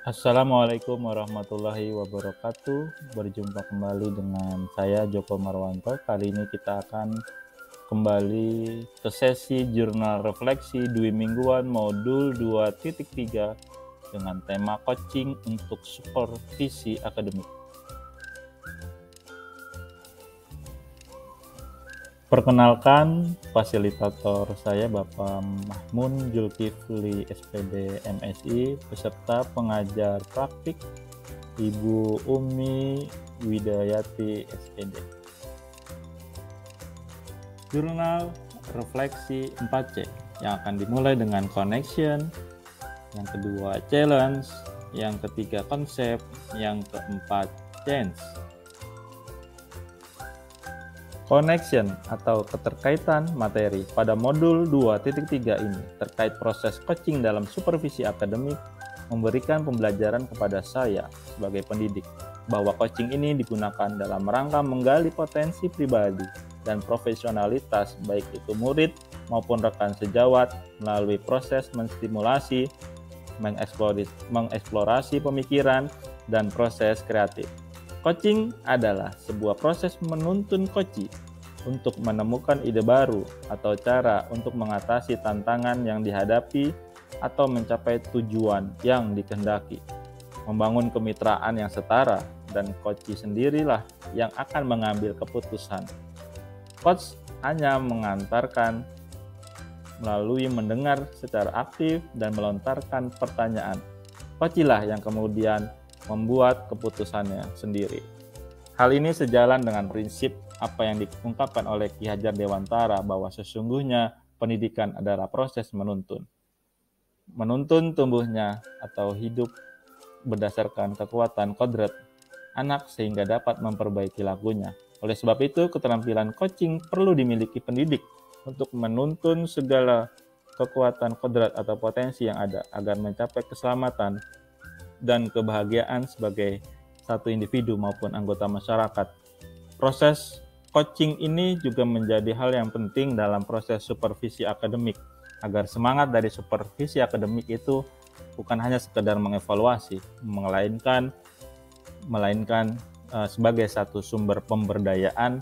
Assalamualaikum warahmatullahi wabarakatuh. Berjumpa kembali dengan saya Joko Marwanto. Kali ini kita akan kembali ke sesi jurnal refleksi Dwi Mingguan modul 2.3 dengan tema coaching untuk supervisi akademik. Perkenalkan, fasilitator saya Bapak Mahmun Zulkifli SPD MSI, beserta pengajar praktik Ibu Umi Widayati SPD. Jurnal refleksi 4C yang akan dimulai dengan connection, yang kedua challenge, yang ketiga konsep, yang keempat change. Connection atau keterkaitan materi pada modul 2.3 ini terkait proses coaching dalam supervisi akademik memberikan pembelajaran kepada saya sebagai pendidik bahwa coaching ini digunakan dalam rangka menggali potensi pribadi dan profesionalitas baik itu murid maupun rekan sejawat melalui proses menstimulasi, mengeksplorasi pemikiran, dan proses kreatif. Coaching adalah sebuah proses menuntun coachi untuk menemukan ide baru atau cara untuk mengatasi tantangan yang dihadapi atau mencapai tujuan yang dikehendaki. Membangun kemitraan yang setara dan coachi sendirilah yang akan mengambil keputusan. Coach hanya mengantarkan melalui mendengar secara aktif dan melontarkan pertanyaan. Coachilah yang kemudian membuat keputusannya sendiri. Hal ini sejalan dengan prinsip apa yang diungkapkan oleh Ki Hajar Dewantara bahwa sesungguhnya pendidikan adalah proses menuntun. Menuntun tumbuhnya atau hidup berdasarkan kekuatan kodrat anak sehingga dapat memperbaiki lakunya. Oleh sebab itu, keterampilan coaching perlu dimiliki pendidik untuk menuntun segala kekuatan kodrat atau potensi yang ada agar mencapai keselamatan dan kebahagiaan sebagai satu individu maupun anggota masyarakat. Proses coaching ini juga menjadi hal yang penting dalam proses supervisi akademik, agar semangat dari supervisi akademik itu bukan hanya sekedar mengevaluasi, melainkan sebagai satu sumber pemberdayaan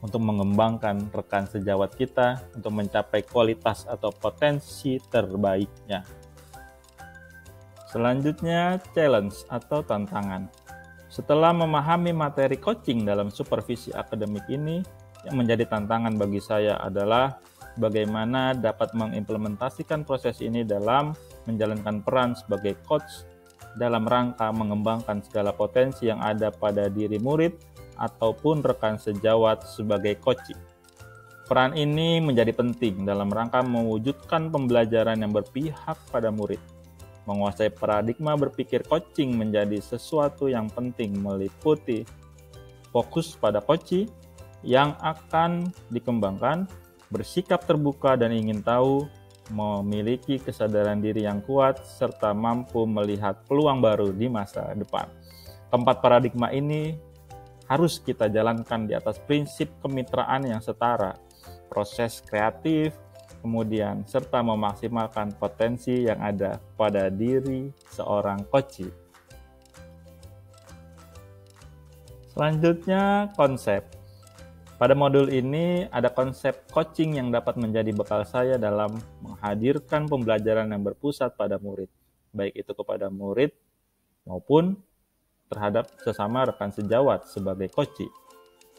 untuk mengembangkan rekan sejawat kita untuk mencapai kualitas atau potensi terbaiknya. Selanjutnya, challenge atau tantangan. Setelah memahami materi coaching dalam supervisi akademik ini, yang menjadi tantangan bagi saya adalah bagaimana dapat mengimplementasikan proses ini dalam menjalankan peran sebagai coach dalam rangka mengembangkan segala potensi yang ada pada diri murid ataupun rekan sejawat sebagai coach. Peran ini menjadi penting dalam rangka mewujudkan pembelajaran yang berpihak pada murid. Menguasai paradigma berpikir coaching menjadi sesuatu yang penting meliputi fokus pada coaching yang akan dikembangkan, bersikap terbuka dan ingin tahu, memiliki kesadaran diri yang kuat, serta mampu melihat peluang baru di masa depan. Keempat paradigma ini harus kita jalankan di atas prinsip kemitraan yang setara, proses kreatif, kemudian serta memaksimalkan potensi yang ada pada diri seorang coach. Selanjutnya, konsep. Pada modul ini ada konsep coaching yang dapat menjadi bekal saya dalam menghadirkan pembelajaran yang berpusat pada murid, baik itu kepada murid maupun terhadap sesama rekan sejawat sebagai coach,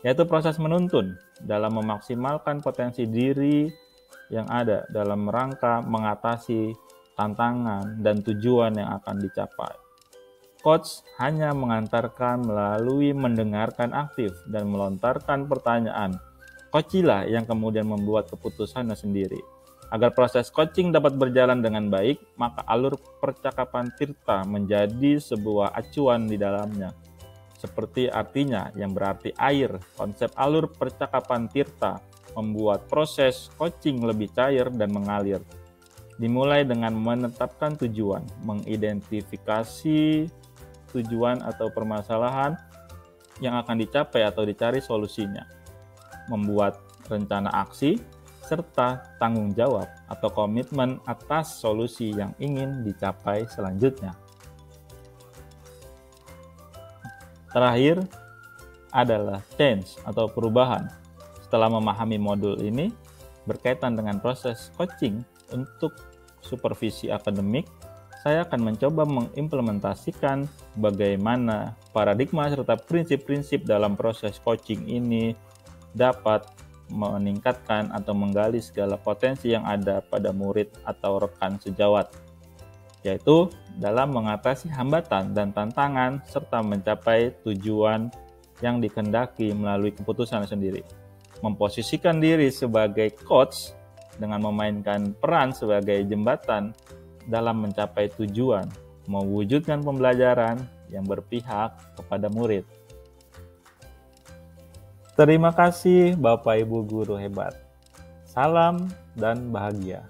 yaitu proses menuntun dalam memaksimalkan potensi diri yang ada dalam rangka mengatasi tantangan dan tujuan yang akan dicapai. Coach hanya mengantarkan melalui mendengarkan aktif dan melontarkan pertanyaan. Coachilah yang kemudian membuat keputusannya sendiri. Agar proses coaching dapat berjalan dengan baik, maka alur percakapan Tirta menjadi sebuah acuan di dalamnya. Seperti artinya yang berarti air, konsep alur percakapan Tirta membuat proses coaching lebih cair dan mengalir. Dimulai dengan menetapkan tujuan, mengidentifikasi tujuan atau permasalahan yang akan dicapai atau dicari solusinya, membuat rencana aksi, serta tanggung jawab atau komitmen atas solusi yang ingin dicapai selanjutnya. Terakhir adalah change atau perubahan. Setelah memahami modul ini berkaitan dengan proses coaching untuk supervisi akademik, saya akan mencoba mengimplementasikan bagaimana paradigma serta prinsip-prinsip dalam proses coaching ini dapat meningkatkan atau menggali segala potensi yang ada pada murid atau rekan sejawat, yaitu dalam mengatasi hambatan dan tantangan serta mencapai tujuan yang dikehendaki melalui keputusan sendiri. Memposisikan diri sebagai coach dengan memainkan peran sebagai jembatan dalam mencapai tujuan, mewujudkan pembelajaran yang berpihak kepada murid. Terima kasih Bapak Ibu guru hebat. Salam dan bahagia.